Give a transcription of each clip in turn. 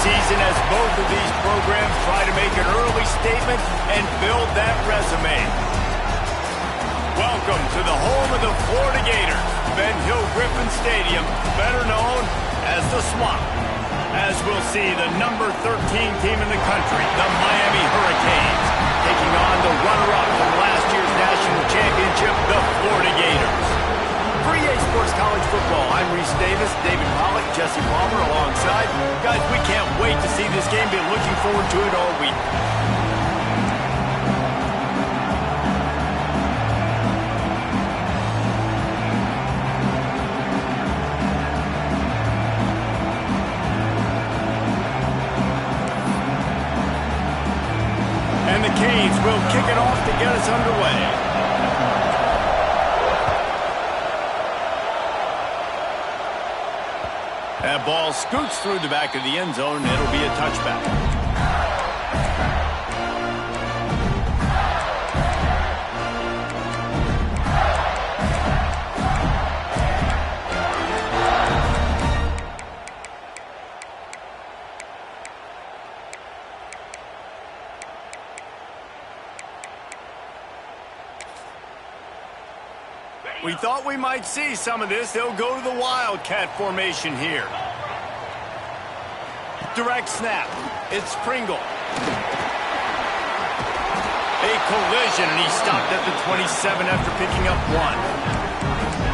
season as both of these programs try to make an early statement and build that resume. Welcome to the home of the Florida Gators, Ben Hill Griffin Stadium, better known as the Swamp. As we'll see the number 13 team in the country, the Miami Hurricanes, taking on the runner-up from last year's national championship, the Florida Gators. For EA Sports College Football, I'm Reese Davis, David Pollack, Jesse Palmer alongside. Guys, we can't wait to see this game. Been looking forward to it all week. And the Canes will kick it off to get us underway. That ball scoots through the back of the end zone, and it'll be a touchback. We thought we might see some of this. They'll go to the Wildcat formation here. Direct snap. It's Pringle. A collision, and he stopped at the 27 after picking up one.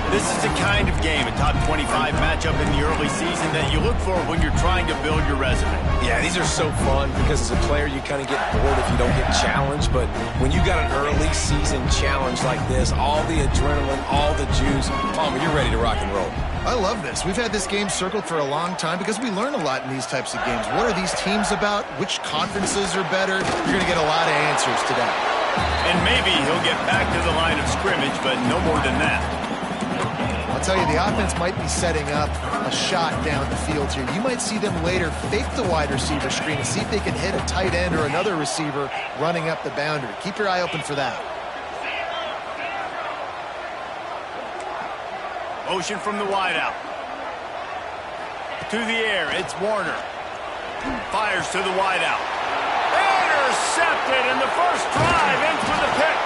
This is the kind of game, a top 25 matchup in the early season, that you look for when you're trying to build your resume. Yeah, these are so fun because as a player you kind of get bored if you don't get challenged, but when you got an early season challenge like this, all the adrenaline, all the juice, Palmer, you're ready to rock and roll. I love this. We've had this game circled for a long time because we learn a lot in these types of games. What are these teams about? Which conferences are better? You're going to get a lot of answers today. And maybe he'll get back to the line of scrimmage, but no more than that. I'll tell you, the offense might be setting up a shot down the field here. You might see them later fake the wide receiver screen and see if they can hit a tight end or another receiver running up the boundary. Keep your eye open for that. Motion from the wideout. To the air, it's Warner. Fires to the wideout. Intercepted in the first drive, in for the pick.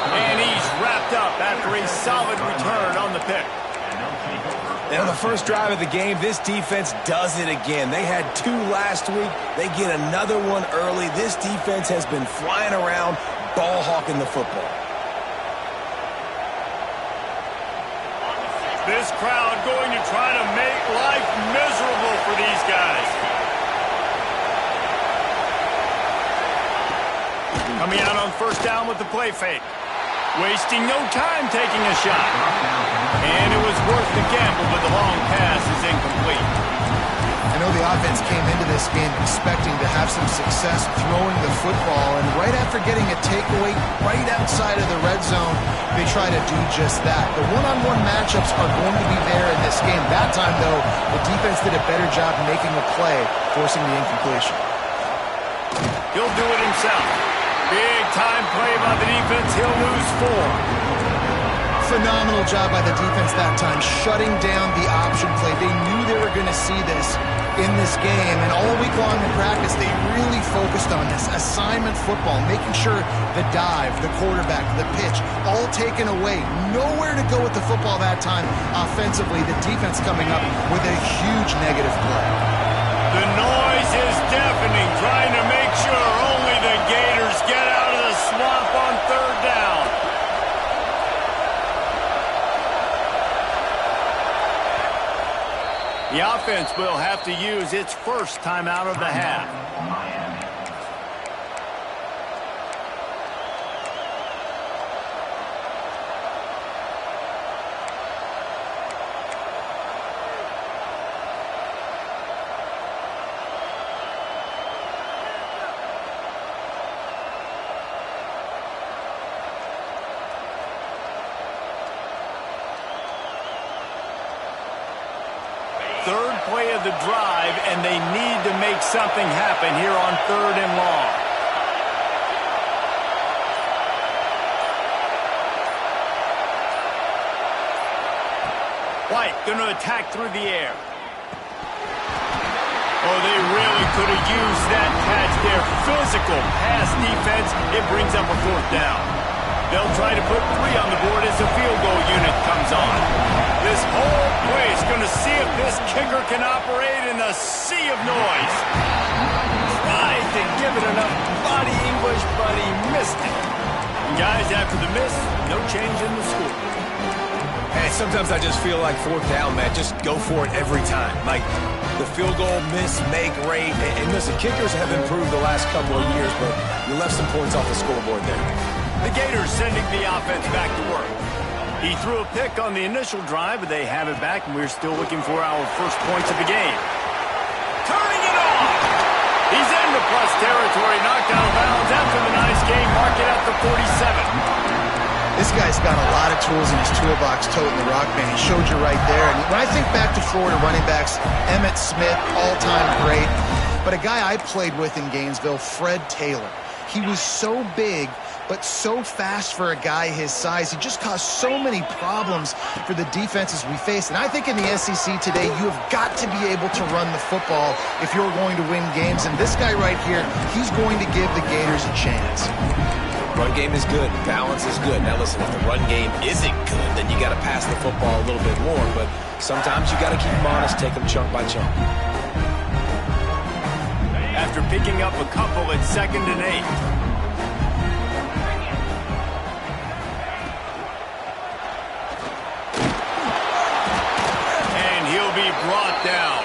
And he's wrapped up after a solid return on the pick. And on the first drive of the game, this defense does it again. They had two last week. They get another one early. This defense has been flying around, ball hawking the football. This crowd going to try to make life miserable for these guys. Coming out on first down with the play fake. Wasting no time taking a shot. And it was worth the gamble, but the long pass is incomplete. I know the offense came into this game expecting to have some success throwing the football, and right after getting a takeaway right outside of the red zone, they try to do just that. The one-on-one matchups are going to be there in this game. That time, though, the defense did a better job making a play, forcing the incompletion. He'll do it himself. Big time play by the defense. He'll lose 4. Phenomenal job by the defense that time, shutting down the option play. They knew they were going to see this in this game, and all week long in practice, they really focused on this assignment football, making sure the dive, the quarterback, the pitch, all taken away. Nowhere to go with the football that time offensively. The defense coming up with a huge negative play. The noise is deafening, trying to make sure only the Gators get out of the swamp on third down. The offense will have to use its first timeout of the half. Third play of the drive, and they need to make something happen here on 3rd and long. White going to attack through the air. Oh, they really could have used that catch there. Physical pass defense. It brings up a fourth down. They'll try to put 3 on the board as the field goal unit comes on. This whole place going to see if this kicker can operate in the sea of noise. Tried to give it enough body English, but he missed it. And guys, after the miss, no change in the score. Hey, sometimes I just feel like fourth down, man. Just go for it every time. Like the field goal miss, make rate. And listen, kickers have improved the last couple of years, but you left some points off the scoreboard there. The Gators sending the offense back to work. He threw a pick on the initial drive, but they have it back, and we're still looking for our first points of the game. Turning it off! He's into plus territory, knocked out of bounds after the nice game, mark it at the 47. This guy's got a lot of tools in his toolbox toting the rock, man. He showed you right there. And when I think back to Florida running backs, Emmitt Smith, all-time great. But a guy I played with in Gainesville, Fred Taylor. He was so big, but so fast for a guy his size. He just caused so many problems for the defenses we face. And I think in the SEC today, you have got to be able to run the football if you're going to win games. And this guy right here, he's going to give the Gators a chance. Run game is good. Balance is good. Now listen, if the run game isn't good, then you got to pass the football a little bit more. But sometimes you got to keep them honest, take them chunk by chunk. After picking up a couple at 2nd and 8. Be brought down.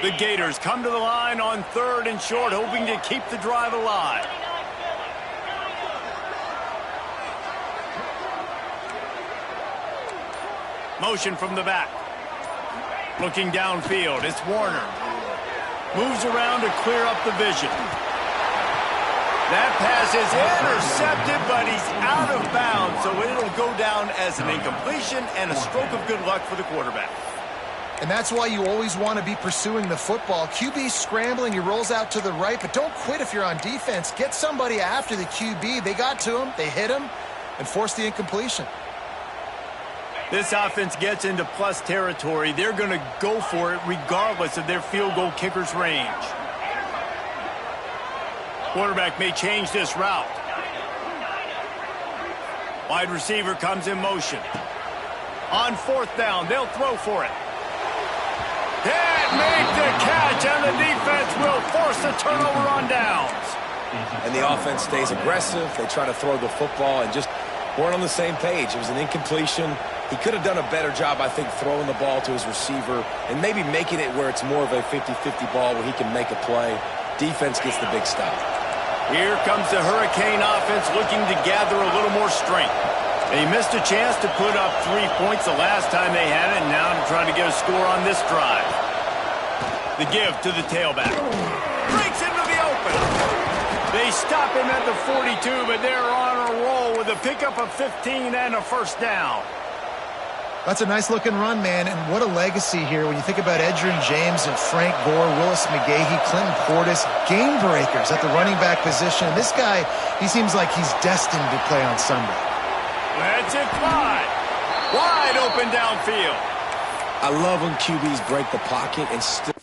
The Gators come to the line on 3rd and short, hoping to keep the drive alive. Motion from the back. Looking downfield, it's Warner. Moves around to clear up the vision. That pass is intercepted, but he's out of bounds, so it'll go down as an incompletion and a stroke of good luck for the quarterback. And that's why you always want to be pursuing the football. QB scrambling, he rolls out to the right, but don't quit if you're on defense. Get somebody after the QB. They got to him, they hit him, and forced the incompletion. This offense gets into plus territory. They're going to go for it regardless of their field goal kicker's range. Quarterback may change this route. Wide receiver comes in motion. On 4th down, they'll throw for it. Can't make the catch, and the defense will force a turnover on downs. And the offense stays aggressive. They try to throw the football and just weren't on the same page. It was an incompletion. He could have done a better job, I think, throwing the ball to his receiver and maybe making it where it's more of a 50-50 ball where he can make a play. Defense gets the big stop. Here comes the Hurricane offense looking to gather a little more strength. They missed a chance to put up 3 points the last time they had it, and now to try to get a score on this drive. The give to the tailback. Breaks into the open. They stop him at the 42, but they're on a roll with a pickup of 15 and a first down. That's a nice-looking run, man, and what a legacy here when you think about Edgerrin James and Frank Gore, Willis McGahee, Clinton Portis, game breakers at the running back position. This guy, he seems like he's destined to play on Sunday. Let's it fly. Wide open downfield. I love when QBs break the pocket and still...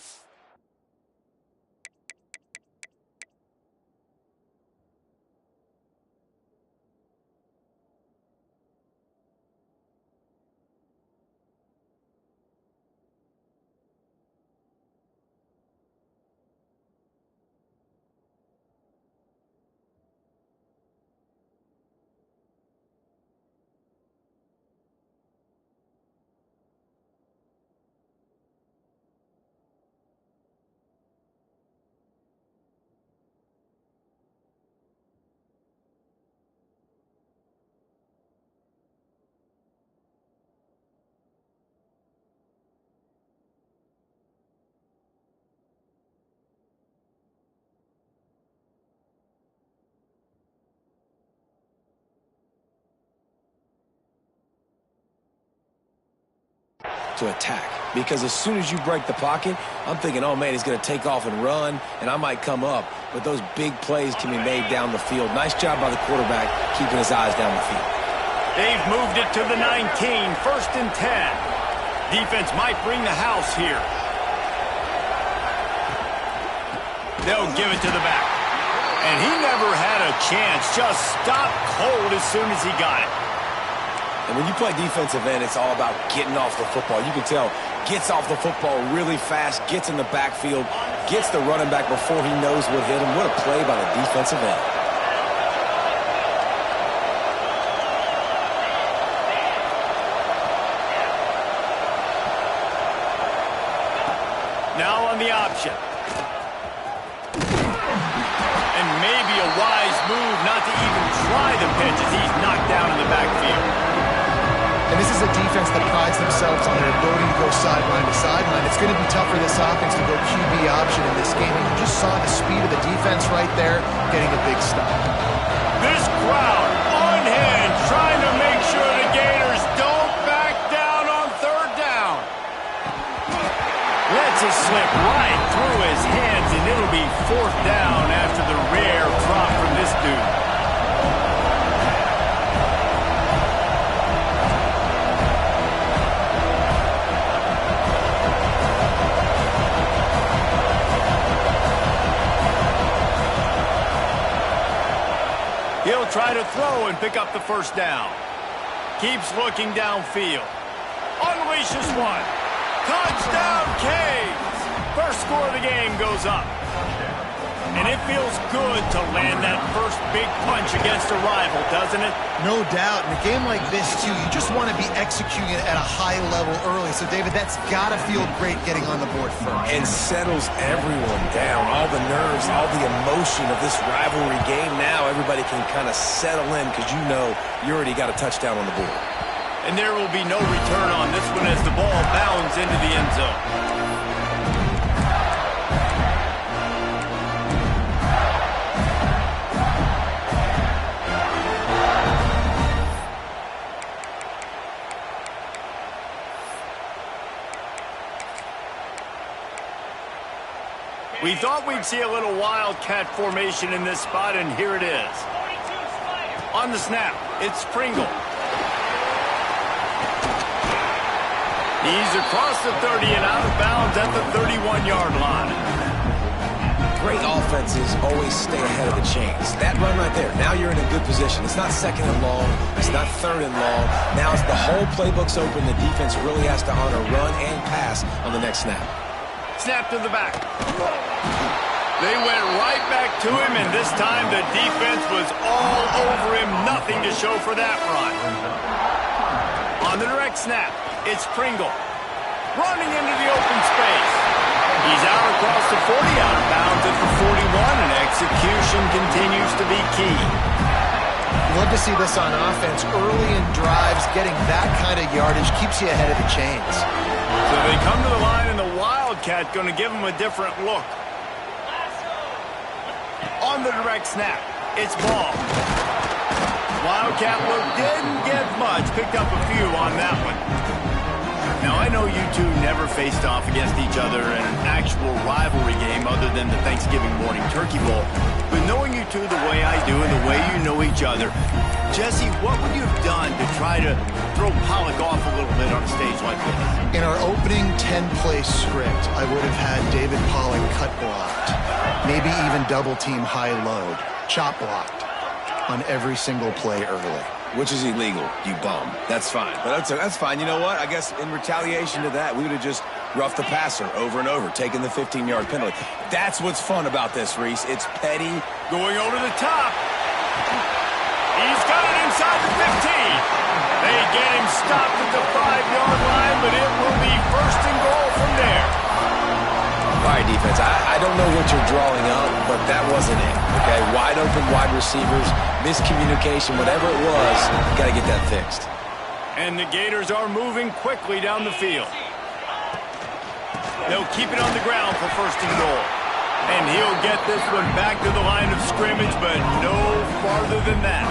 to attack. Because as soon as you break the pocket, I'm thinking, oh, man, he's going to take off and run, and I might come up. But those big plays can be made down the field. Nice job by the quarterback keeping his eyes down the field. They've moved it to the 19, 1st and 10. Defense might bring the house here. They'll give it to the back. And he never had a chance. Just stopped cold as soon as he got it. And when you play defensive end, it's all about getting off the football. You can tell, gets off the football really fast, gets in the backfield, gets the running back before he knows what hit him. What a play by the defensive end. Now on the option. And maybe a wise move not to even try the pitch as he's knocked down in the backfield. And this is a defense that prides themselves on their ability to go sideline to sideline. It's going to be tough for this offense to go QB option in this game. And you just saw the speed of the defense right there getting a big stop. This crowd on hand trying to make sure the Gators don't back down on 3rd down. Lets it slip right through his hands, and it'll be 4th down after the rare drop from this dude. He'll try to throw and pick up the 1st down. Keeps looking downfield. Unleashes one. Touchdown, Canes! First score of the game goes up. And it feels good to land that first big punch against a rival, doesn't it? No doubt. In a game like this, too, you just want to be executing it at a high level early. So, David, that's got to feel great getting on the board first. And settles everyone down. All the nerves, all the emotion of this rivalry game. Now everybody can kind of settle in because you know you already got a touchdown on the board. And there will be no return on this one as the ball bounds into the end zone. We thought we'd see a little wildcat formation in this spot, and here it is. On the snap, it's Pringle. He's across the 30 and out of bounds at the 31-yard line. Great offenses always stay ahead of the chains. That run right there, now you're in a good position. It's not 2nd and long. It's not 3rd and long. Now it's the whole playbook's open. The defense really has to honor run and pass on the next snap. Snap to the back. They went right back to him, and this time the defense was all over him. Nothing to show for that run. On the direct snap, it's Pringle. Running into the open space. He's out across the 40, out of bounds at the 41, and execution continues to be key. Love to see this on offense. Early in drives, getting that kind of yardage keeps you ahead of the chains. So they come to the line, and the Wildcat going to give him a different look. On the direct snap, it's Ball. Wildcat look didn't get much, picked up a few on that one. Now, I know you two never faced off against each other in an actual rivalry game other than the Thanksgiving morning turkey bowl. But knowing you two the way I do and the way you know each other, Jesse, what would you have done to try to throw Pollock off a little bit on a stage like this? In our opening 10-play script, I would have had David Pollock cut blocked, maybe even double-team high-load, chop blocked on every single play early. Which is illegal, you bum. That's fine. But that's fine. You know what? I guess in retaliation to that, we would have just roughed the passer over and over, taking the 15-yard penalty. That's what's fun about this, Reese. It's petty. Going over the top. He's got it inside the 15. They get him stopped at the 5-yard line, but it will be 1st and goal from there. All right, defense, I don't know what you're drawing up, but that wasn't it, okay? Wide open wide receivers, miscommunication, whatever it was, you got to get that fixed. And the Gators are moving quickly down the field. They'll keep it on the ground for 1st and goal. And he'll get this one back to the line of scrimmage, but no farther than that.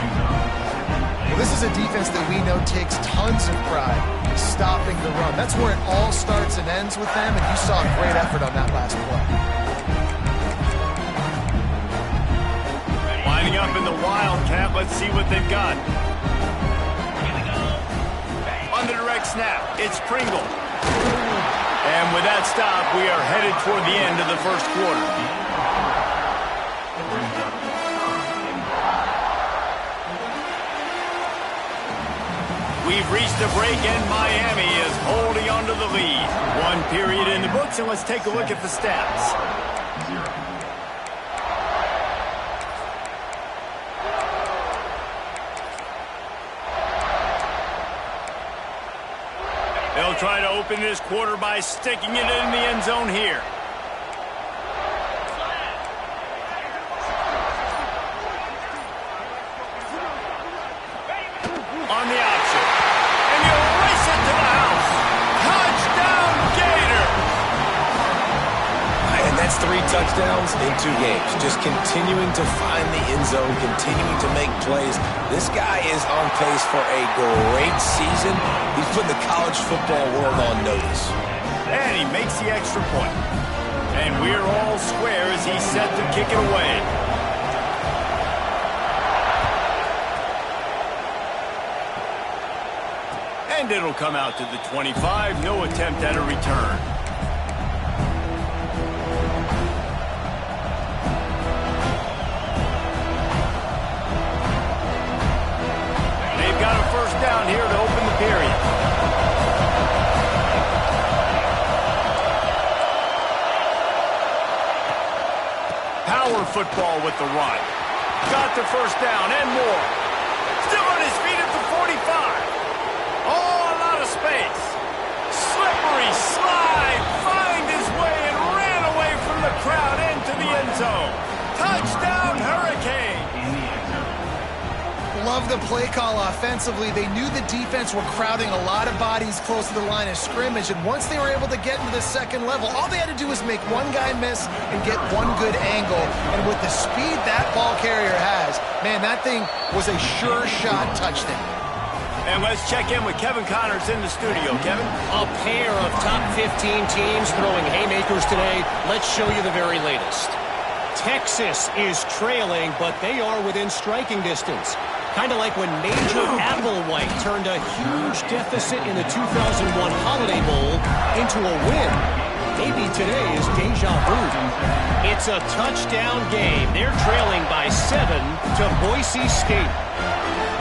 Well, this is a defense that we know takes tons of pride stopping the run. That's where it all starts and ends with them, and you saw a great effort on that last play. Lining up in the Wildcat. Let's see what they've got. On the direct snap, it's Pringle. And with that stop, we are headed toward the end of the first quarter. We've reached a break, and Miami is holding on to the lead. One period in the books, and let's take a look at the stats. They'll try to open this quarter by sticking it in the end zone here. On the option. And you race it to the house. Touchdown, Gator! And that's 3 touchdowns in 2 games. Just continuing to find the end zone, continuing to make plays. This guy is on pace for a great season. He's putting the college football world on notice. And he makes the extra point. And we're all square as he's set to kick it away. And it'll come out to the 25. No attempt at a return. They've got a first down here to open the period. Power football with the run. Got the first down and more. Still on his feet at the 45. Oh, a lot of space. Slippery slide. Find his way and ran away from the crowd into the end zone. Touchdown, Hurricane. Love the play call offensively. They knew the defense were crowding a lot of bodies close to the line of scrimmage, and once they were able to get into the second level, all they had to do was make one guy miss and get one good angle. And with the speed that ball carrier has, man, that thing was a sure shot touchdown. And let's check in with Kevin Connors in the studio. Kevin? A pair of top 15 teams throwing haymakers today. Let's show you the very latest. Texas is trailing, but they are within striking distance. Kind of like when Major Applewhite turned a huge deficit in the 2001 Holiday Bowl into a win. Maybe today is deja vu. It's a touchdown game. They're trailing by 7 to Boise State.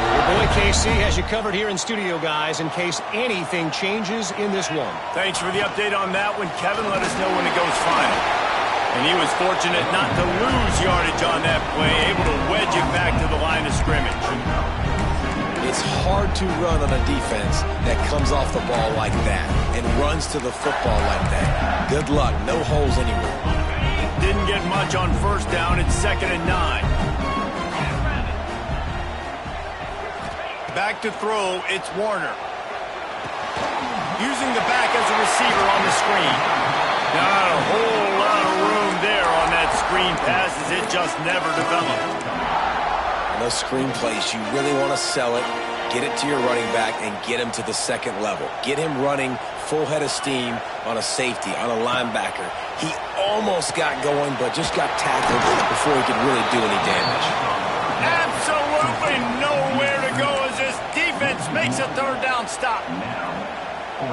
Your boy KC has you covered here in studio, guys, in case anything changes in this one. Thanks for the update on that one, Kevin. Let us know when it goes final. And he was fortunate not to lose yardage on that play, able to wedge it back to the line of scrimmage. It's hard to run on a defense that comes off the ball like that and runs to the football like that. Good luck. No holes anywhere. Didn't get much on first down. It's 2nd and 9. Back to throw. It's Warner. Using the back as a receiver on the screen. Not a whole lot of room there on that screen pass as it just never developed. Those screen plays, you really want to sell it, get it to your running back, and get him to the second level. Get him running full head of steam on a safety, on a linebacker. He almost got going, but just got tackled before he could really do any damage. Absolutely nowhere to go as this defense makes a third down stop.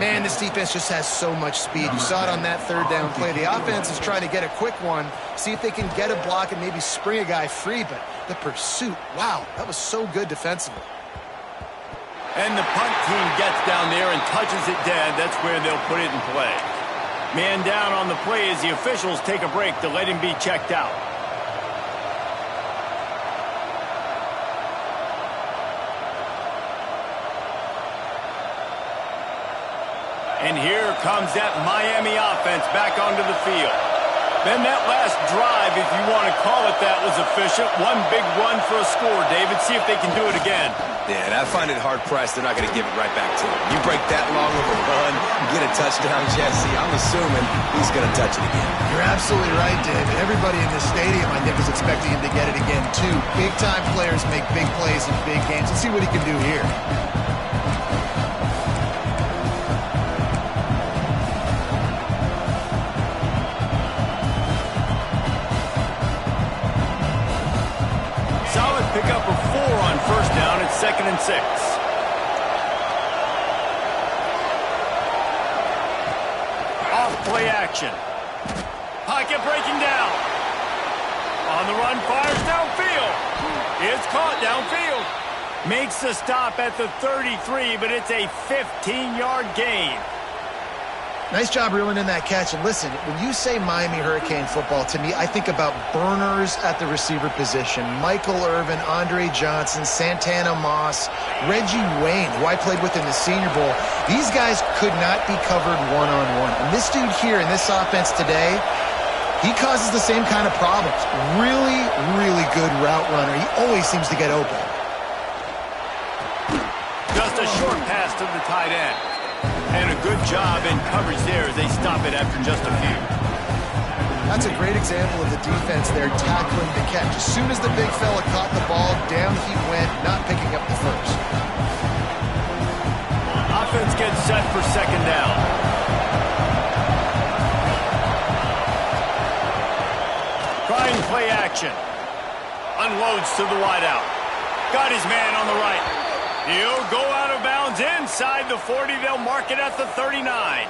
Man, this defense just has so much speed. You saw it on that third down play. The offense is trying to get a quick one, see if they can get a block and maybe spring a guy free, but the pursuit, wow, that was so good defensively. And the punt team gets down there and touches it dead. That's where they'll put it in play. Man down on the play as the officials take a break to let him be checked out. And here comes that Miami offense back onto the field. Then that last drive, if you want to call it that, was efficient. One big run for a score, David. See if they can do it again. Yeah, and I find it hard-pressed. They're not going to give it right back to him. You break that long of a run, get a touchdown, Jesse, I'm assuming he's going to touch it again. You're absolutely right, David. Everybody in the stadium, I think, was expecting him to get it again, too. Big-time players make big plays in big games. Let's see what he can do here. 2nd and 6. Off-play action. Pocket breaking down. On the run, fires downfield. It's caught downfield. Makes the stop at the 33, but it's a 15-yard gain. Nice job reeling in that catch. And listen, when you say Miami Hurricane football, to me, I think about burners at the receiver position. Michael Irvin, Andre Johnson, Santana Moss, Reggie Wayne, who I played with in the Senior Bowl. These guys could not be covered one-on-one. And this dude here in this offense today, he causes the same kind of problems. Really, really good route runner. He always seems to get open. Just a short pass to the tight end. And a good job in coverage there as they stop it after just a few. That's a great example of the defense there tackling the catch. As soon as the big fella caught the ball, down he went, not picking up the first. Offense gets set for 2nd down. Trying play action. Unloads to the wideout. Got his man on the right. He'll go out of bounds inside the 40. They'll mark it at the 39.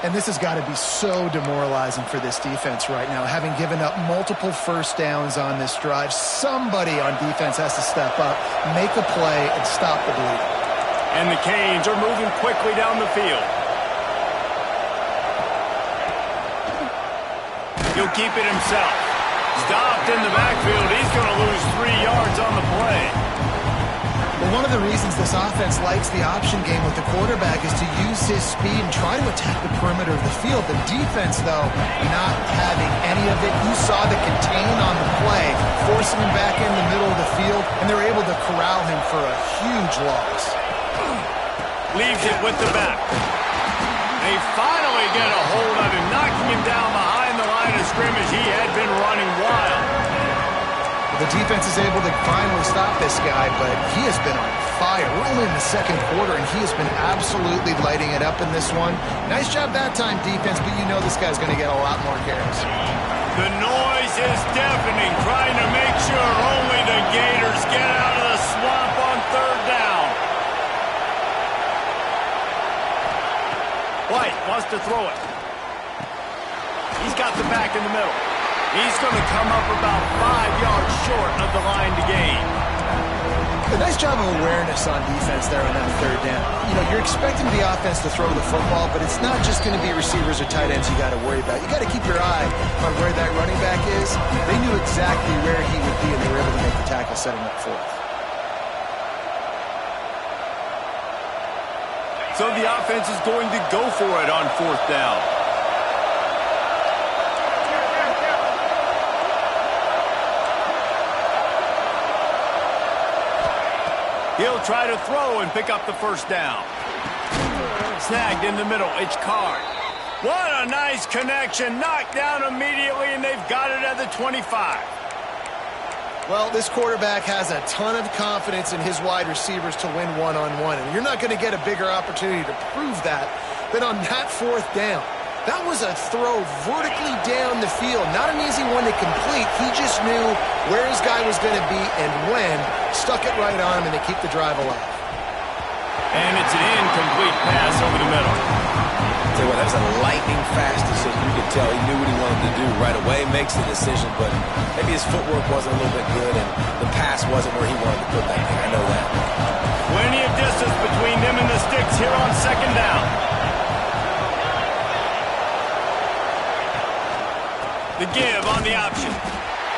And this has got to be so demoralizing for this defense right now, having given up multiple first downs on this drive. Somebody on defense has to step up, make a play, and stop the bleeding. And the Canes are moving quickly down the field. He'll keep it himself. Stopped in the backfield. He's going to lose 3 yards on the play. Well, one of the reasons this offense likes the option game with the quarterback is to use his speed and try to attack the perimeter of the field. The defense, though, not having any of it. You saw the contain on the play, forcing him back in the middle of the field, and they're able to corral him for a huge loss. Leaves it with the back. They finally get a hold of him, knocking him down behind the line of scrimmage. He had been running wild. The defense is able to finally stop this guy, but he has been on fire. We're only in the 2nd quarter, and he has been absolutely lighting it up in this one. Nice job that time, defense, but you know this guy's going to get a lot more carries. The noise is deafening, trying to make sure only the Gators get out of the swamp on 3rd down. White wants to throw it. He's got the back in the middle. He's going to come up about 5 yards short of the line to gain. A nice job of awareness on defense there on that 3rd down. You know, you're expecting the offense to throw the football, but it's not just going to be receivers or tight ends you got to worry about. You got to keep your eye on where that running back is. They knew exactly where he would be, and they were able to make the tackle setting up 4th. So the offense is going to go for it on 4th down. He'll try to throw and pick up the 1st down. Snagged in the middle. It's Card. What a nice connection. Knocked down immediately, and they've got it at the 25. Well, this quarterback has a ton of confidence in his wide receivers to win one-on-one, and you're not going to get a bigger opportunity to prove that than on that 4th down. That was a throw vertically down the field. Not an easy one to complete. He just knew where his guy was going to be and when. Stuck it right on him, and they keep the drive alive. And it's an incomplete pass over the middle. Tell you what, that was a lightning-fast decision. You could tell he knew what he wanted to do right away, makes the decision, but maybe his footwork wasn't a little bit good, and the pass wasn't where he wanted to put that thing. I know that. Plenty of distance between them and the sticks here on 2nd down. The give on the option.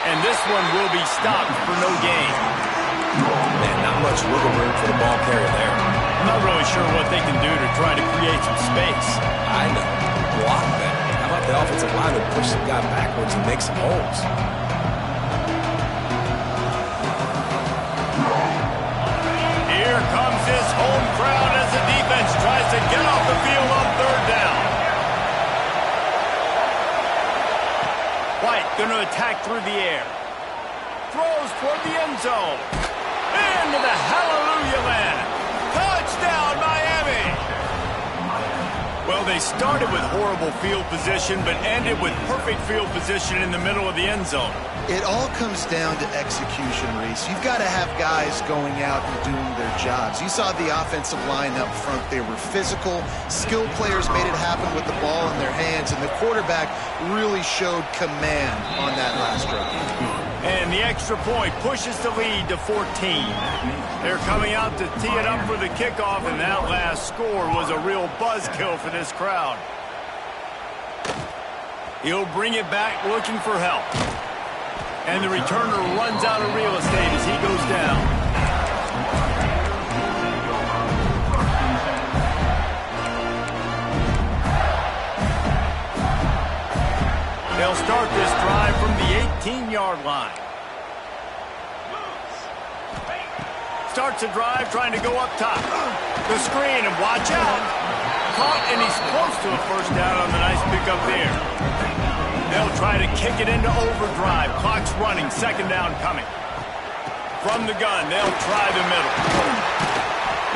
And this one will be stopped for no gain. Man, not much wiggle room for the ball carrier there. I'm not really sure what they can do to try to create some space. I know. Block that. How about the offensive lineman push the guy backwards and make some holes? Here comes his home crowd as the defense tries to get off the field on 3rd down. White going to attack through the air. Throws toward the end zone. Into the hallelujah land. Touchdown, Miami. Well, Well, they started with horrible field position, but ended with perfect field position in the middle of the end zone. It all comes down to execution, Reese. You've got to have guys going out and doing their jobs. You saw the offensive line up front. They were physical. Skilled players made it happen with the ball in their hands, and the quarterback really showed command on that last drive. And the extra point pushes the lead to 14. They're coming out to tee it up for the kickoff, and that last score was a real buzzkill for this crowd. He'll bring it back looking for help. And the returner runs out of real estate as he goes down. They'll start this drive from the 18-yard line. Starts a drive trying to go up top. The screen, and watch out. Caught, and he's close to a first down on the nice pickup there. They'll try to kick it into overdrive. Clock's running. Second down coming. From the gun, they'll try the middle.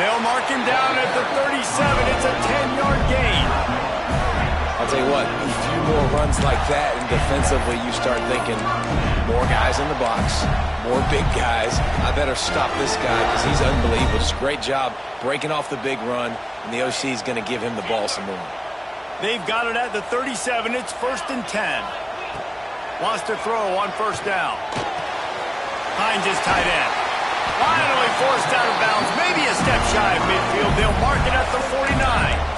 They'll mark him down at the 37. It's a 10-yard gain. I'll tell you what, a few more runs like that, and defensively you start thinking, more guys in the box, more big guys. I better stop this guy because he's unbelievable. Just a great job breaking off the big run, and the OC is going to give him the ball some more. They've got it at the 37. It's 1st and 10. Wants to throw on first down. Hines is tight end. Finally forced out of bounds. Maybe a step shy of midfield. They'll mark it at the 49.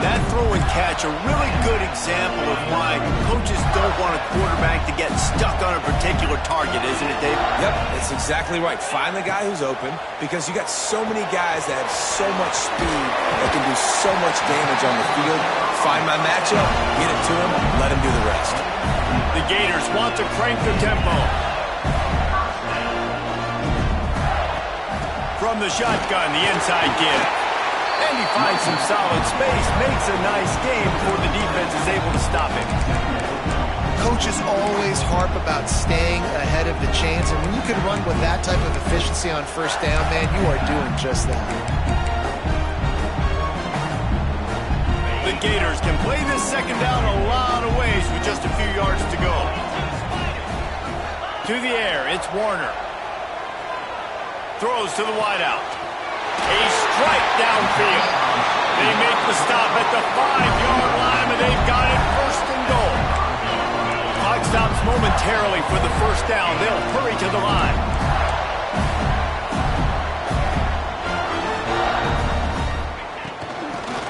That throw and catch, a really good example of why coaches don't want a quarterback to get stuck on a particular target, isn't it, David? Yep, that's exactly right. Find the guy who's open because you got so many guys that have so much speed that can do so much damage on the field. Find my matchup, get it to him, let him do the rest. The Gators want to crank the tempo. From the shotgun, the inside give. And he finds some solid space, makes a nice game before the defense is able to stop him. Coaches always harp about staying ahead of the chains, and when you can run with that type of efficiency on first down, man, you are doing just that. The Gators can play this second down a lot of ways with just a few yards to go. To the air, it's Warner. Throws to the wideout. A strike downfield. They make the stop at the 5-yard line, and they've got it 1st and goal. Clock stops momentarily for the first down. They'll hurry to the line.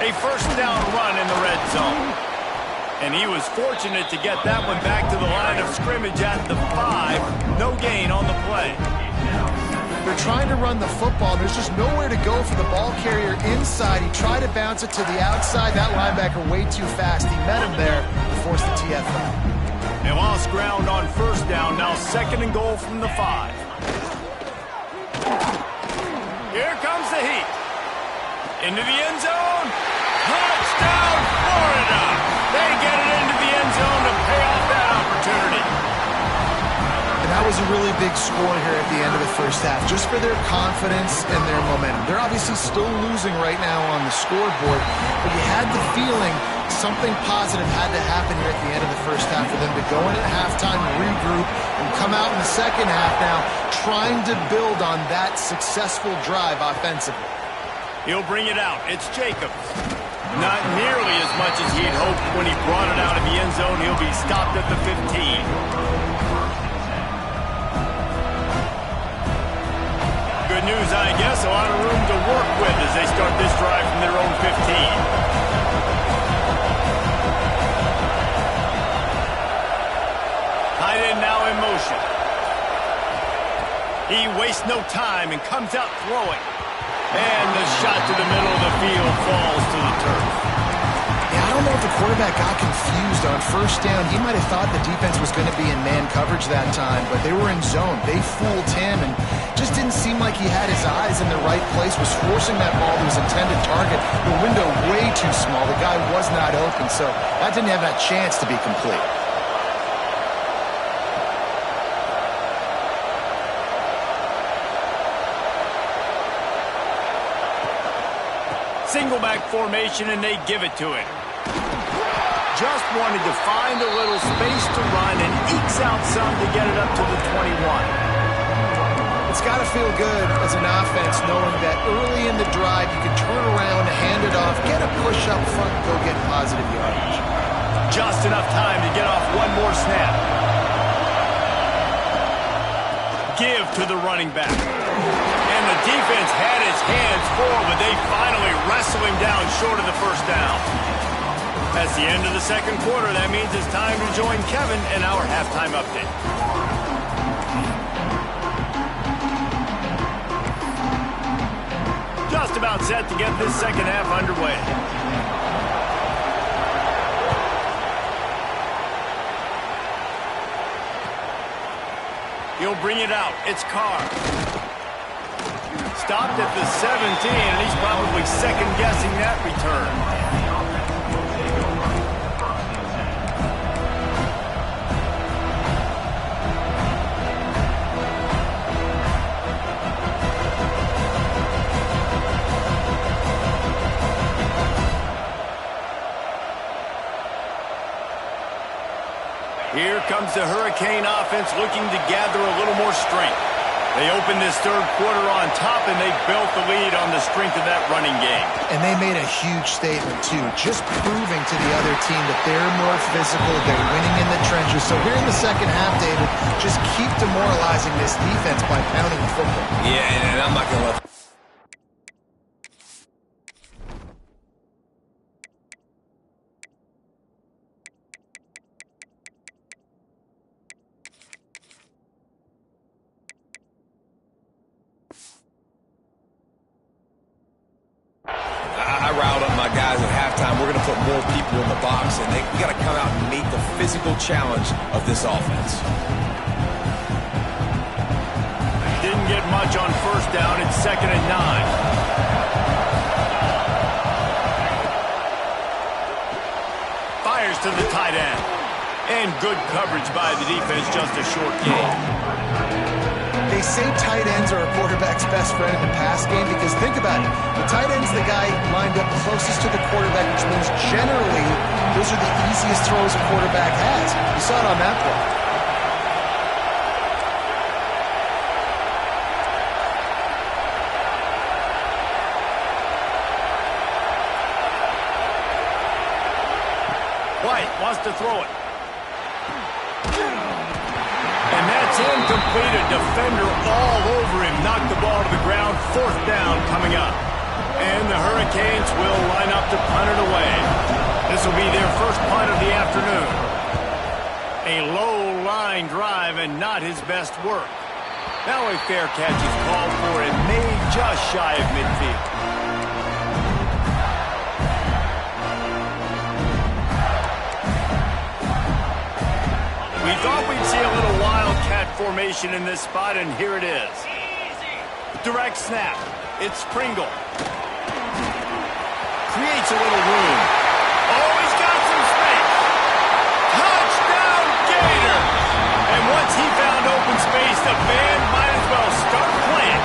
A first down run in the red zone. And he was fortunate to get that one back to the line of scrimmage at the 5. No gain on the play. They're trying to run the football. There's just nowhere to go for the ball carrier inside. He tried to bounce it to the outside. That linebacker way too fast. He met him there and forced the TFL. They lost ground on first down. Now 2nd and goal from the 5. Here comes the heat. Into the end zone. Touchdown, Florida. They get it into the end zone to pay off that opportunity. And that was a really big score here at the end of the first half, just for their confidence and their momentum. They're obviously still losing right now on the scoreboard, but you had the feeling something positive had to happen here at the end of the first half for them to go in at halftime, regroup, and come out in the second half now trying to build on that successful drive offensively. He'll bring it out. It's Jacobs. Not nearly as much as he had hoped when he brought it out of the end zone. He'll be stopped at the 15. Good news, I guess. A lot of room to work with as they start this drive from their own 15. Tight end now in motion. He wastes no time and comes out throwing. And the shot to the middle of the field falls to the turf. Yeah, I don't know if the quarterback got confused on first down. He might have thought the defense was going to be in man coverage that time, but they were in zone. They fooled him and just didn't seem like he had his eyes in the right place, was forcing that ball to his intended target. The window way too small. The guy was not open, so that didn't have that chance to be complete. single back formation, and they give it to him. Just wanted to find a little space to run and ekes out some to get it up to the 21. It's got to feel good as an offense knowing that early in the drive you can turn around, hand it off, get a push up front, go get positive yardage. Just enough time to get off one more snap. Give to the running back. And the defense had his hands full, but they finally wrestle him down short of the first down. That's the end of the second quarter. That means it's time to join Kevin in our halftime update. Just about set to get this second half underway. He'll bring it out. It's Carr. Stopped at the 17, and he's probably second-guessing that return. Here comes the Hurricane offense looking to gather a little more strength. They opened this third quarter on top, and they built the lead on the strength of that running game. And they made a huge statement, too, just proving to the other team that they're more physical, they're winning in the trenches. So here in the second half, David, just keep demoralizing this defense by pounding the football. Yeah, and I'm not going to let... I riled up my guys at halftime. We're going to put more people in the box, and we got to come out and meet the physical challenge of this offense. Didn't get much on first down. It's 2nd and 9. Fires to the tight end. And good coverage by the defense, just a short gain. They say tight ends are a quarterback's best friend in the pass game because think about it. The tight end's the guy lined up closest to the quarterback, which means generally those are the easiest throws a quarterback has. You saw it on that play. White wants to throw it. And that's incomplete. A defender all over him. Knocked the ball to the ground. 4th down coming up. And the Hurricanes will line up to punt it away. This will be their first punt of the afternoon. A low-line drive and not his best work. Now a fair catch is called for and made just shy of midfield. We thought we'd see a little wildcat formation in this spot, and here it is. Direct snap. It's Pringle. Creates a little room. Oh, he's got some space. Touchdown, Gators! And once he found open space, the band might as well start playing.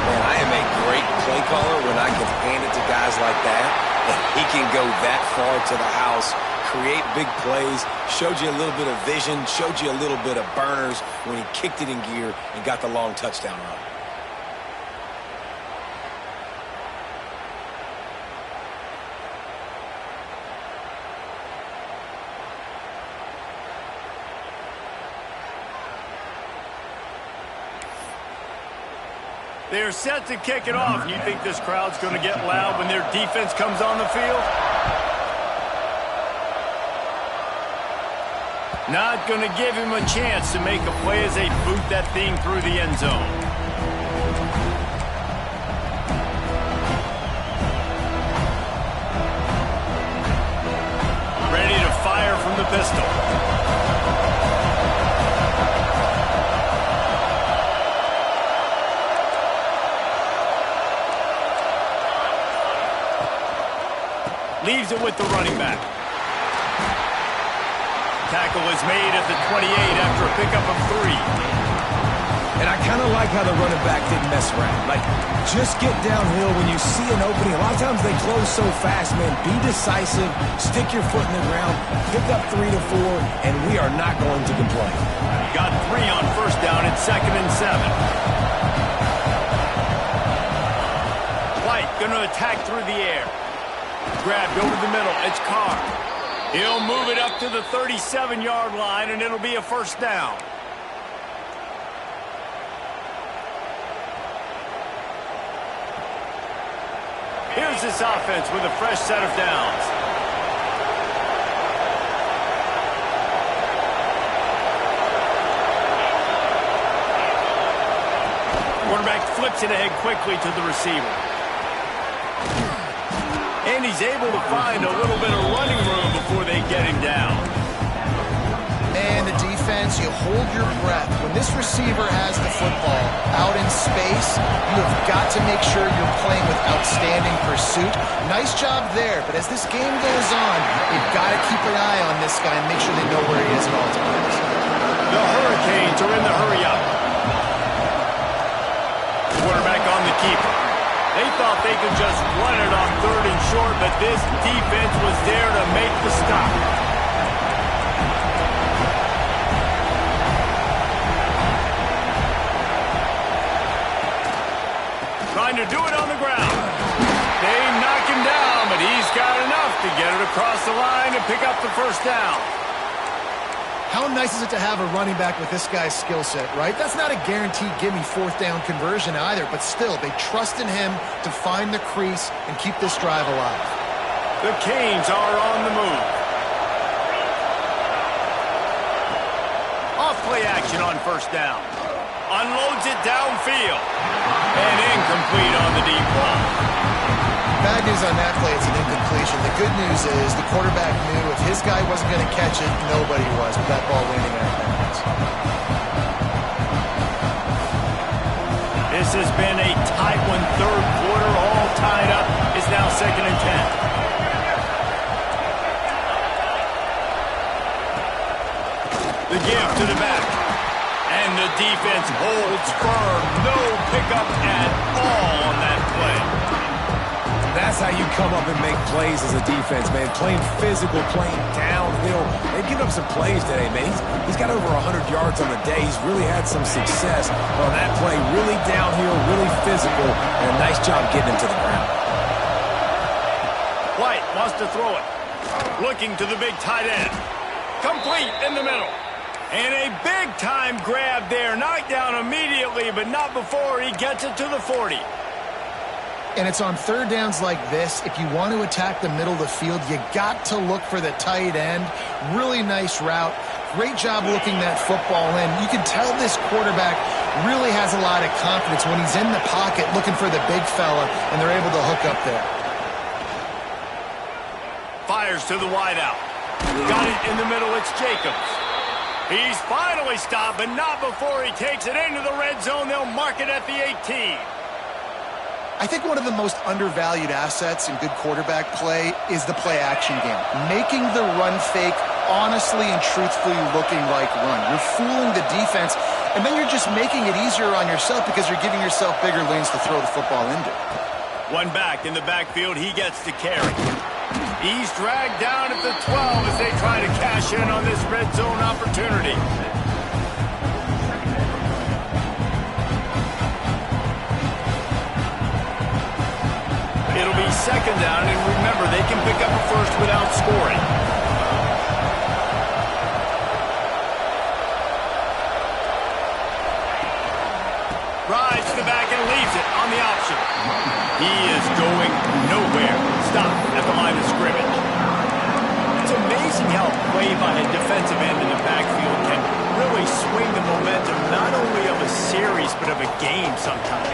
Man, I am a great play caller when I can hand it to guys like that. And he can go that far to the house, create big plays, showed you a little bit of vision, showed you a little bit of burners when he kicked it in gear and got the long touchdown run. They're set to kick it off. You think this crowd's going to get loud when their defense comes on the field? Not going to give him a chance to make a play as they boot that thing through the end zone. Ready to fire from the pistol. Leaves it with the running back. Tackle is made at the 28 after a pickup of 3. And I kind of like how the running back didn't mess around. Like, just get downhill when you see an opening. A lot of times they close so fast, man. Be decisive, stick your foot in the ground, pick up 3 to 4, and we are not going to complain. Got 3 on first down at 2nd and 7. White going to attack through the air. Grabbed over the middle. It's Carr. He'll move it up to the 37-yard line, and it'll be a first down. Here's this offense with a fresh set of downs. Quarterback flips it ahead quickly to the receiver. And he's able to find a little bit of running room before they get him down. And the defense, you hold your breath. When this receiver has the football out in space, you have got to make sure you're playing with outstanding pursuit. Nice job there, but as this game goes on, you've got to keep an eye on this guy and make sure they know where he is at all times. The Hurricanes are in the hurry-up. Quarterback on the keeper. They thought they could just run it on 3rd and short, but this defense was there to make the stop. Trying to do it on the ground. They knock him down, but he's got enough to get it across the line and pick up the first down. How nice is it to have a running back with this guy's skill set, right? That's not a guaranteed gimme 4th down conversion either, but still, they trust in him to find the crease and keep this drive alive. The Canes are on the move. Off play action on first down. Unloads it downfield. And incomplete on the deep ball. Bad news on that play, it's an incompletion. The good news is the quarterback knew if his guy wasn't going to catch it, nobody was with that ball landing out of bounds. This has been a tight one. 3rd quarter, all tied up. It's now 2nd and 10. The give to the back. And the defense holds firm. No pickup at all on that play. That's how you come up and make plays as a defense, man. Playing physical, playing downhill. They've given up some plays today, man. He's got over 100 yards on the day. He's really had some success on that play. Really downhill, really physical, and a nice job getting him to the ground. White wants to throw it. Looking to the big tight end. Complete in the middle. And a big-time grab there. Knocked down immediately, but not before he gets it to the 40. And it's on 3rd downs like this. If you want to attack the middle of the field, you got to look for the tight end. Really nice route. Great job looking that football in. You can tell this quarterback really has a lot of confidence when he's in the pocket looking for the big fella, and they're able to hook up there. Fires to the wideout. Got it in the middle. It's Jacobs. He's finally stopped, but not before he takes it into the red zone. They'll mark it at the 18. I think one of the most undervalued assets in good quarterback play is the play-action game. Making the run fake honestly and truthfully looking like run. You're fooling the defense, and then you're just making it easier on yourself because you're giving yourself bigger lanes to throw the football into. One back in the backfield. He gets to carry. He's dragged down at the 12 as they try to cash in on this red zone opportunity. It'll be 2nd down, and remember, they can pick up a first without scoring. Drives to the back and leaves it on the option. He is going nowhere. Stop at the line of scrimmage. It's amazing how play by a defensive end in the backfield can really swing the momentum not only of a series but of a game sometimes.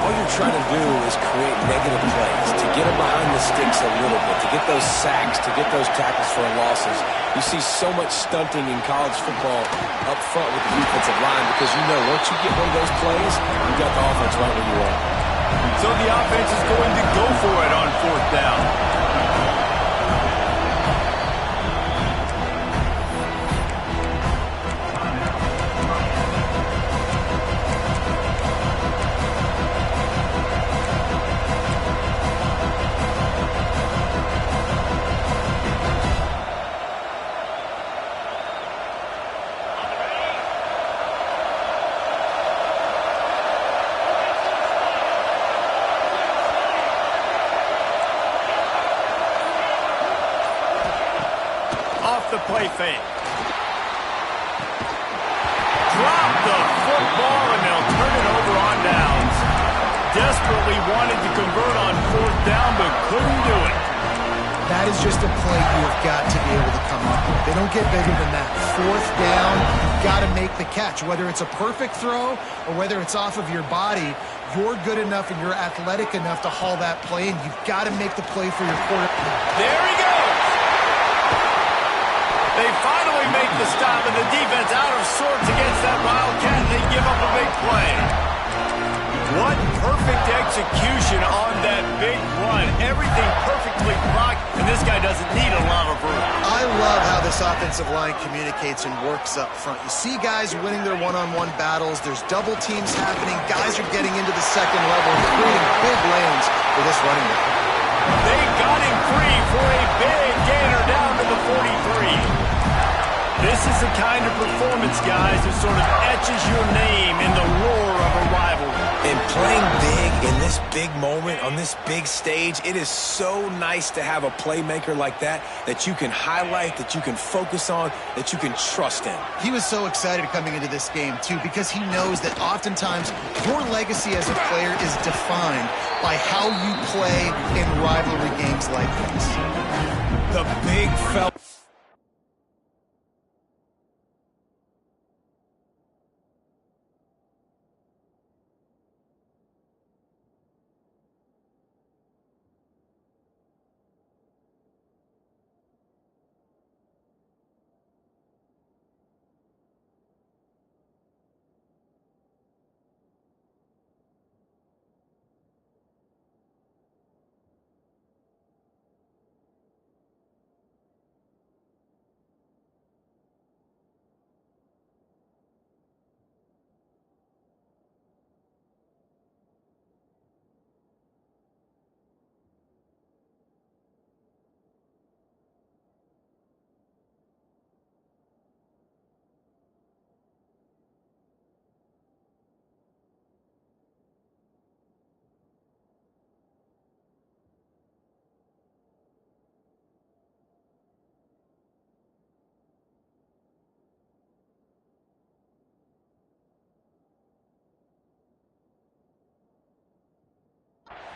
All you're trying to do is create negative plays, to get them behind the sticks a little bit, to get those sacks, to get those tackles for losses. You see so much stunting in college football up front with the defensive line because you know once you get one of those plays, you got the offense right where you are. So the offense is going to go for it on 4th down. play fake. Drop the football, and they'll turn it over on downs. Desperately wanted to convert on 4th down, but couldn't do it. That is just a play you have got to be able to come up with. They don't get bigger than that. 4th down, you've got to make the catch. Whether it's a perfect throw or whether it's off of your body, you're good enough and you're athletic enough to haul that play, and you've got to make the play for your quarterback. There he goes! They finally make the stop, and the defense out of sorts against that Wildcat, and they give up a big play. What perfect execution on that big run. Everything perfectly blocked, and this guy doesn't need a lot of room. I love how this offensive line communicates and works up front. You see guys winning their one-on-one battles. There's double teams happening. Guys are getting into the second level and creating big lanes for this running back. They got him free for a big gainer down to the 43. This is the kind of performance, guys, that sort of etches your name in the roar of a rivalry. And playing big in this big moment, on this big stage, it is so nice to have a playmaker like that you can highlight, that you can focus on, that you can trust in. He was so excited coming into this game, too, because he knows that oftentimes your legacy as a player is defined by how you play in rivalry games like this. The big fella.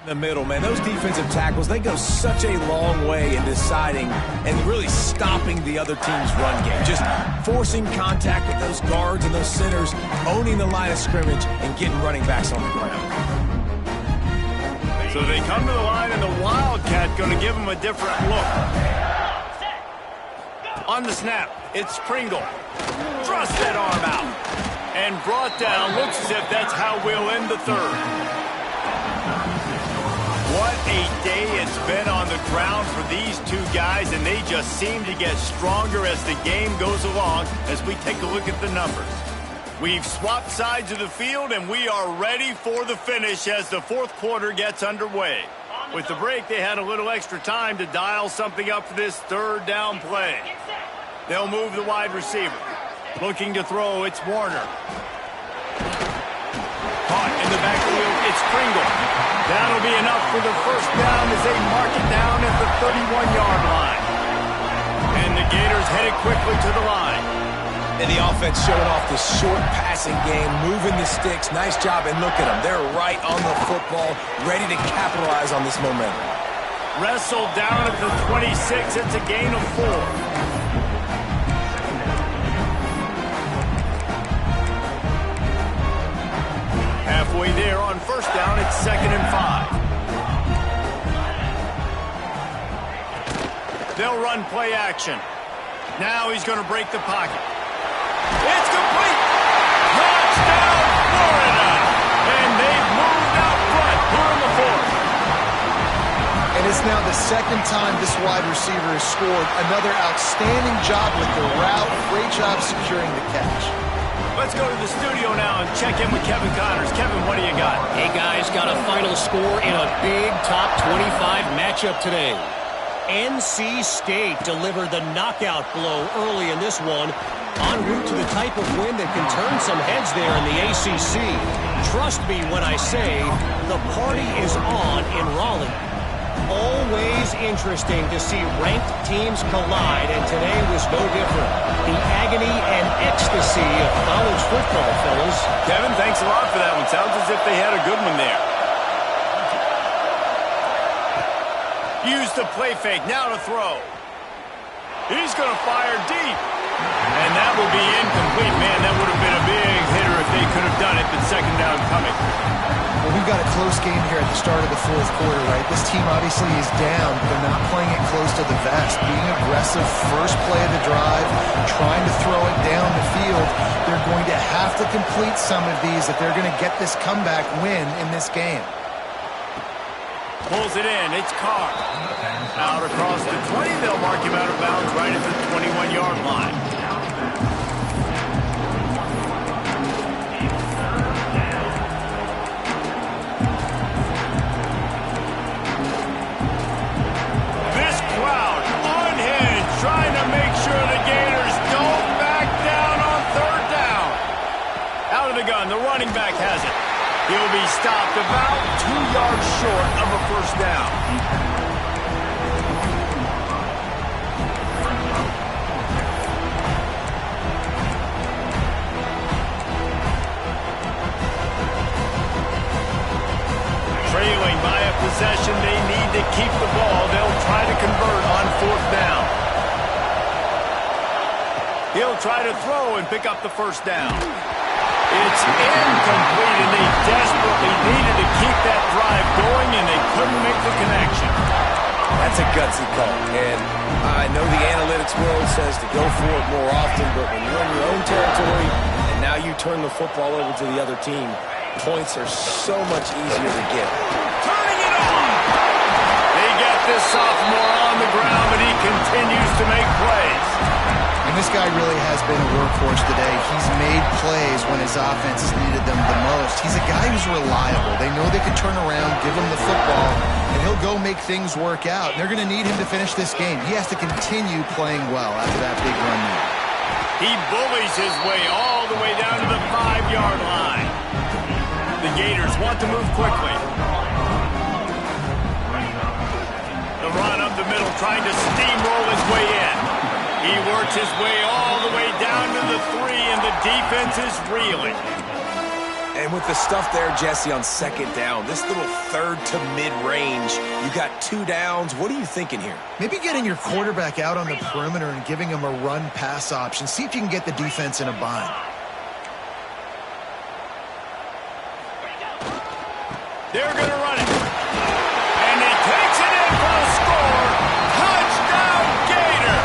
In the middle, man, those defensive tackles, they go such a long way in deciding and really stopping the other team's run game. Just forcing contact with those guards and those centers, owning the line of scrimmage, and getting running backs on the ground. So they come to the line, and the Wildcat going to give them a different look. On the snap, it's Pringle. Thrust that arm out. And brought down. Looks as if that's how we'll end the third. What a day it's been on the ground for these two guys, and they just seem to get stronger as the game goes along as we take a look at the numbers. We've swapped sides of the field, and we are ready for the finish as the fourth quarter gets underway. With the break, they had a little extra time to dial something up for this third down play. They'll move the wide receiver. Looking to throw, it's Warner. Caught in the backfield, it's Pringle. That'll be enough for the first down as they mark it down at the 31-yard line. And the Gators headed quickly to the line. And the offense showing off this short passing game, moving the sticks. Nice job, and look at them. They're right on the football, ready to capitalize on this momentum. Wrestled down at the 26. It's a gain of 4. Halfway there on first down, it's 2nd and 5. They'll run play action. Now he's going to break the pocket. It's complete! Touchdown, Florida! And they've moved out front here in the fourth. And it's now the second time this wide receiver has scored. Another outstanding job with the route. Great job securing the catch. Let's go to the studio now and check in with Kevin Connors. Kevin, what do you got? Hey, guys, got a final score in a big top 25 matchup today. NC State delivered the knockout blow early in this one, en route to the type of win that can turn some heads there in the ACC. Trust me when I say the party is on in Raleigh. Always interesting to see ranked teams collide, and today was no different. The agony and ecstasy of college football, fellas. Kevin, thanks a lot for that one. Sounds as if they had a good one there. Use the play fake, now to throw. He's going to fire deep. And that will be incomplete. Man, that would have been a big hitter if they could have done it, but second down coming. Well, we've got a close game here at the start of the fourth quarter, right? This team obviously is down, but they're not playing it close to the vest. Being aggressive, first play of the drive, trying to throw it down the field. They're going to have to complete some of these if they're going to get this comeback win in this game. Pulls it in. It's Carr. Out across the 20. They'll mark him out of bounds right at the 21-yard line. This crowd unhinged, trying to make sure the Gators don't back down on third down. Out of the gun. The running back has it. He'll be stopped about 2 yards short of a first down. Trailing by a possession, they need to keep the ball. They'll try to convert on fourth down. He'll try to throw and pick up the first down. It's incomplete, and they desperately needed to keep that drive going, and they couldn't make the connection. That's a gutsy call, and I know the analytics world says to go for it more often, but when you're in your own territory and now you turn the football over to the other team, points are so much easier to get. Turning it on! They got this sophomore on the ground, but he continues to make plays. And this guy really has been a workhorse today. He's made plays when his offense has needed them the most. He's a guy who's reliable. They know they can turn around, give him the football, and he'll go make things work out. And they're going to need him to finish this game. He has to continue playing well after that big run there. He bullies his way all the way down to the 5-yard line. The Gators want to move quickly. The run up the middle, trying to steamroll his way in. He works his way all the way down to the 3, and the defense is reeling. And with the stuff there, Jesse, on second down, this little third to mid-range, you got 2 downs. What are you thinking here? Maybe getting your quarterback out on the perimeter and giving him a run-pass option. See if you can get the defense in a bind. They're going to run it. And he takes it in for a score. Touchdown, Gator!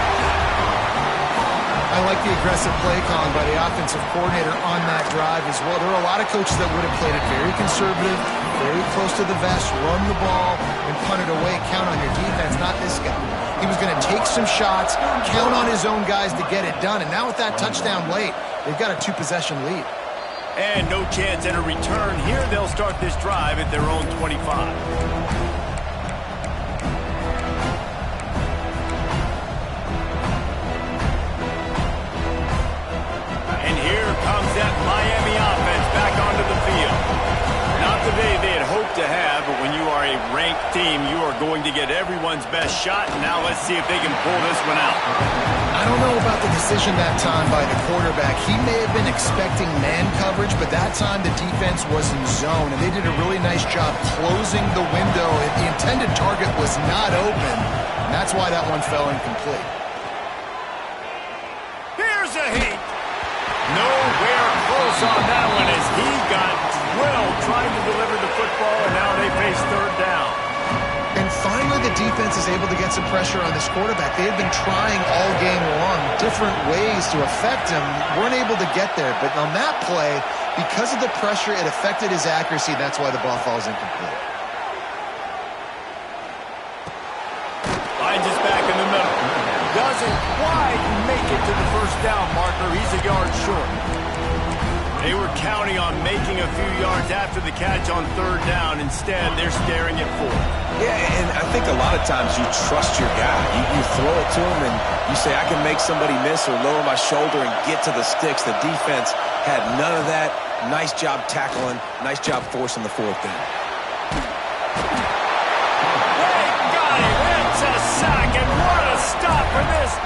I like the aggressive play calling by the offensive coordinator on that drive as well. There are a lot of coaches that would have played it very conservative, very close to the vest, run the ball, and punt it away. Count on your defense, not this guy. He was going to take some shots, count on his own guys to get it done. And now with that touchdown late, they've got a 2-possession lead. And no chance at a return. Here they'll start this drive at their own 25. And here comes that Miami offense back onto the field. Not the day they had hoped to have, but when you are a ranked team, you are going to get everyone's best shot. Now let's see if they can pull this one out. I don't know about the decision that time by the quarterback. He may have been expecting man coverage, but that time the defense was in zone, and they did a really nice job closing the window. The intended target was not open, and that's why that one fell incomplete. Here's a heat. Nowhere close on that one as he got drilled trying to deliver the football, and now they face third down. And finally, the defense is able to get some pressure on this quarterback. They had been trying all game long different ways to affect him, weren't able to get there. But on that play, because of the pressure, it affected his accuracy. That's why the ball falls incomplete. Finds us back in the middle. Doesn't quite make it to the first down marker. He's a yard short. They were counting on making a few yards after the catch on third down. Instead, they're staring at 4. Yeah, and I think a lot of times you trust your guy. You throw it to him and you say, I can make somebody miss or lower my shoulder and get to the sticks. The defense had none of that. Nice job tackling. Nice job forcing the fourth down.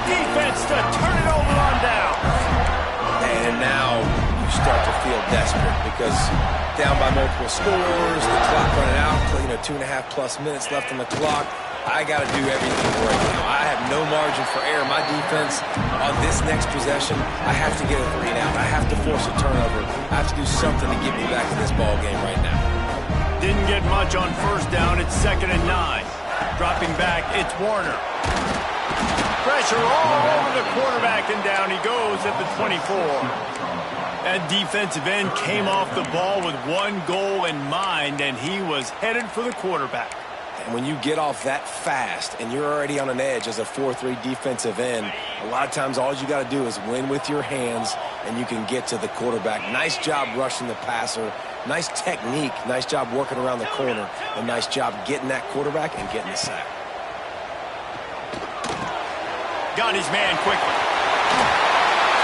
defense to turn it over on down. And now you start to feel desperate because down by multiple scores, the clock running out, 2.5+ minutes left on the clock. I got to do everything right now. I have no margin for error. My defense on this next possession, I have to get a 3 and out. I have to force a turnover. I have to do something to get me back in this ball game right now. Didn't get much on first down. It's 2nd and 9. Dropping back, it's Warner. Pressure all over the quarterback, and down he goes at the 24. That defensive end came off the ball with one goal in mind, and he was headed for the quarterback. And when you get off that fast and you're already on an edge as a 4-3 defensive end, a lot of times all you got to do is win with your hands and you can get to the quarterback. Nice job rushing the passer. Nice technique. Nice job working around the corner. And nice job getting that quarterback and getting the sack. Got his man quickly.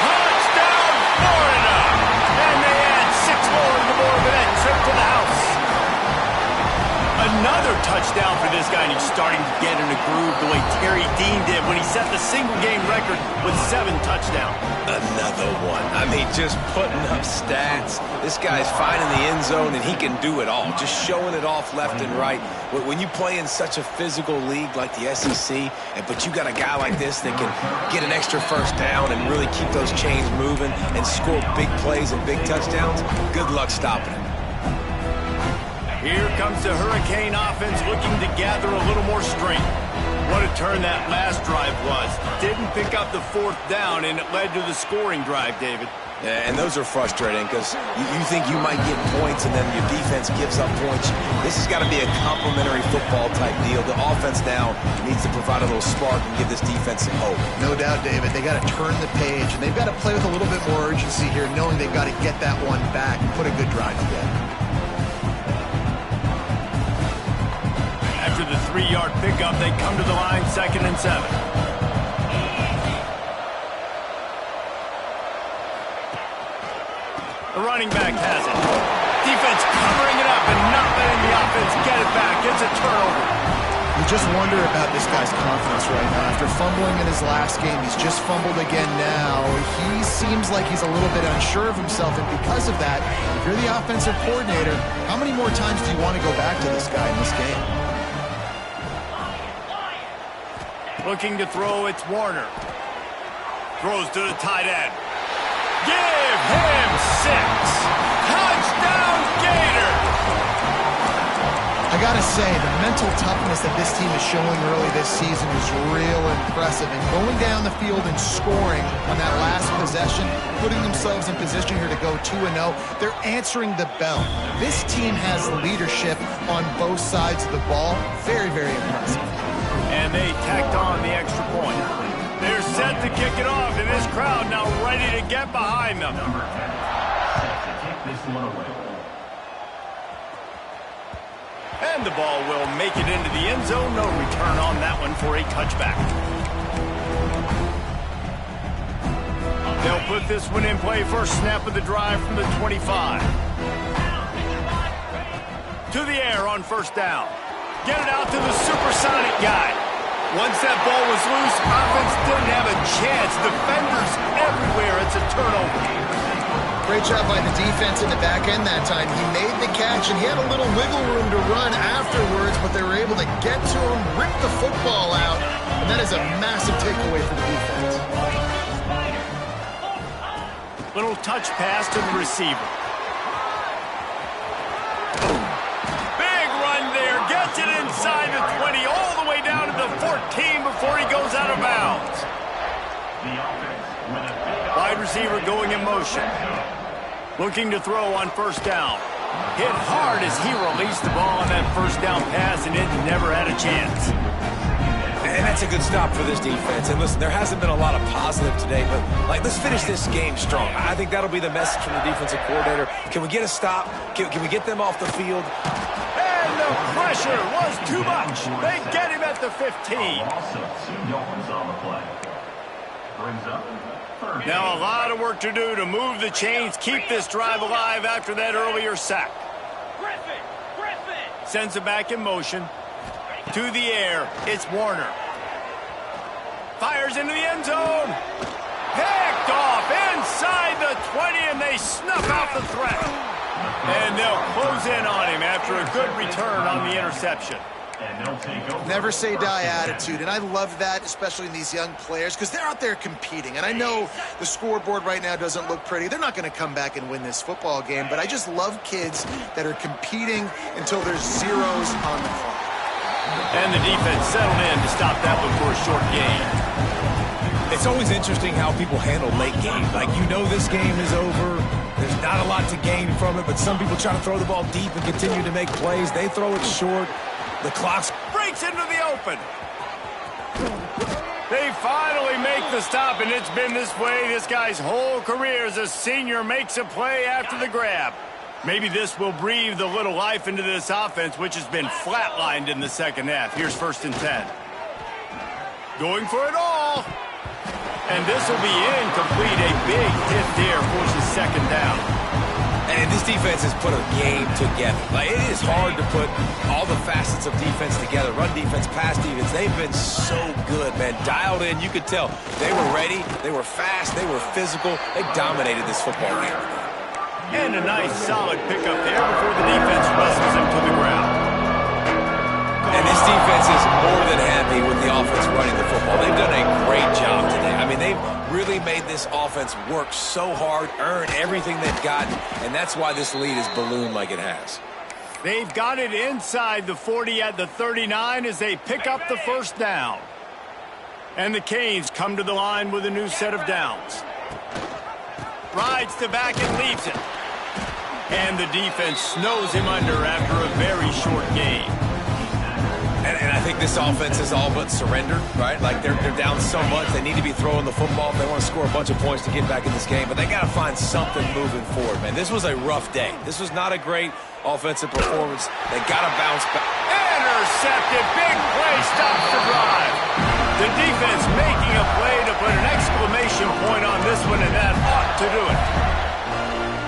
Touchdown, Florida! And they add 6 more to the board with that trip to the house. Another touchdown for this guy, and he's starting to get in a groove the way Terry Dean did when he set the single-game record with 7 touchdowns. Another one. I mean, just putting up stats. This guy's finding the end zone, and he can do it all, just showing it off left and right. When you play in such a physical league like the SEC, but you got a guy like this that can get an extra first down and really keep those chains moving and score big plays and big touchdowns, good luck stopping him. Here comes the Hurricane offense looking to gather a little more strength. What a turn that last drive was. Didn't pick up the 4th down, and it led to the scoring drive, David. Yeah, and those are frustrating because you think you might get points and then your defense gives up points. This has got to be a complementary football type deal. The offense now needs to provide a little spark and give this defense some hope. No doubt, David. They got to turn the page, and they've got to play with a little bit more urgency here, knowing they've got to get that one back and put a good drive together. After the 3-yard pickup, they come to the line, 2nd and 7. The running back has it. Defense covering it up and not letting the offense get it back. It's a turnover. You just wonder about this guy's confidence right now. After fumbling in his last game, he's just fumbled again now. He seems like he's a little bit unsure of himself, and because of that, if you're the offensive coordinator, how many more times do you want to go back to this guy in this game? Looking to throw, it's Warner. Throws to the tight end. Give him 6. Touchdown, Gator! I gotta say, the mental toughness that this team is showing early this season is real impressive. And going down the field and scoring on that last possession, putting themselves in position here to go 2-0, they're answering the bell. This team has leadership on both sides of the ball. Very, very impressive. And they tacked on the extra point. They're set to kick it off, and this crowd now ready to get behind them. And the ball will make it into the end zone. No return on that one for a touchback. They'll put this one in play. First snap of the drive from the 25. To the air on first down. Get it out to the supersonic guy. Once that ball was loose, offense didn't have a chance. Defenders everywhere. It's a turnover. Great job by the defense in the back end that time. He made the catch, and he had a little wiggle room to run afterwards, but they were able to get to him, rip the football out, and that is a massive takeaway for the defense. Little touch pass to the receiver. Big run there. Gets it inside the 20, all the way down to the 14 before he goes out of bounds. Wide receiver going in motion. Looking to throw on first down. Hit hard as he released the ball on that first down pass, and it never had a chance. And that's a good stop for this defense. And listen, there hasn't been a lot of positive today, but let's finish this game strong. I think that'll be the message from the defensive coordinator. Can we get a stop? Can we get them off the field? And the pressure was too much. They get him at the 15. Now a lot of work to do to move the chains, keep this drive alive after that earlier sack. Sends it back in motion. To the air, it's Warner. Fires into the end zone. Picked off inside the 20, and they snuff out the threat. And they'll close in on him after a good return on the interception. Never say die attitude, and I love that, especially in these young players, because they're out there competing. And I know the scoreboard right now doesn't look pretty. They're not going to come back and win this football game, but I just love kids that are competing until there's zeros on the clock. And the defense settled in to stop that one for a short gain. It's always interesting how people handle late games. Like, you know this game is over. There's not a lot to gain from it, but some people try to throw the ball deep and continue to make plays. They throw it short. The clock breaks into the open. They finally make the stop, and it's been this way this guy's whole career as a senior makes a play after the grab. Maybe this will breathe a little life into this offense, which has been flatlined in the second half. Here's 1st and 10. Going for it all. And this will be incomplete. A big hit there forces 2nd down. And this defense has put a game together. Like, it is hard to put all the facets of defense together. Run defense, pass defense. They've been so good, man. Dialed in. You could tell they were ready. They were fast. They were physical. They dominated this football game. And a nice solid pickup there before the defense wrestles him to the ground. And this defense is more than happy with the offense running the football. They've done a great job today. I mean, they've really made this offense work so hard, earn everything they've gotten, and that's why this lead is ballooned like it has. They've got it inside the 40 at the 39 as they pick up the 1st down. And the Canes come to the line with a new set of downs. Rides to back and leaves it. And the defense snows him under after a very short game. And I think this offense is all but surrendered, right? Like, they're down so much. They need to be throwing the football if they want to score a bunch of points to get back in this game. But they got to find something moving forward, man. This was a rough day. This was not a great offensive performance. They got to bounce back. Intercepted. Big play stops the drive. The defense making a play to put an exclamation point on this one, and that ought to do it.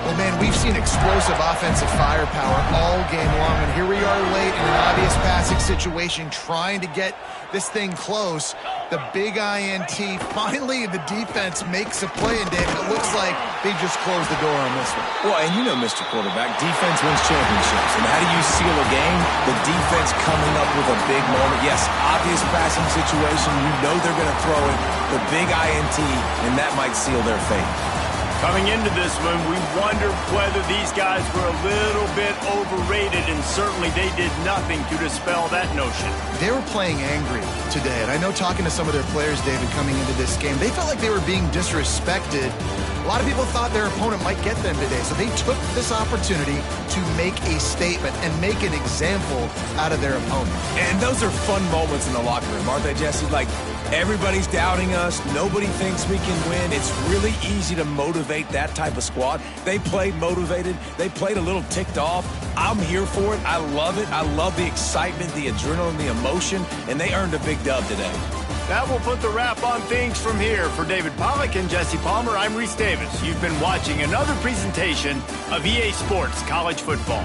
Well, man, we've seen explosive offensive firepower all game long, and here we are late in an obvious passing situation trying to get this thing close. The big INT, finally the defense makes a play, and Dave, it looks like they just closed the door on this one. Well, and you know, Mr. Quarterback, defense wins championships. And how do you seal a game? The defense coming up with a big moment. Yes, obvious passing situation. You know they're going to throw it. The big INT, and that might seal their fate. Coming into this one, we wondered whether these guys were a little bit overrated, and certainly they did nothing to dispel that notion. They were playing angry today, and I know talking to some of their players, David, coming into this game, they felt like they were being disrespected. A lot of people thought their opponent might get them today, so they took this opportunity to make a statement and make an example out of their opponent. And those are fun moments in the locker room, aren't they, Jesse? Like, everybody's doubting us. Nobody thinks we can win. It's really easy to motivate that type of squad. They played motivated. They played a little ticked off. I'm here for it. I love it. I love the excitement, the adrenaline, the emotion, and they earned a big dub today. That will put the wrap on things from here. For David Pollack and Jesse Palmer, I'm Reese Davis. You've been watching another presentation of EA Sports College Football.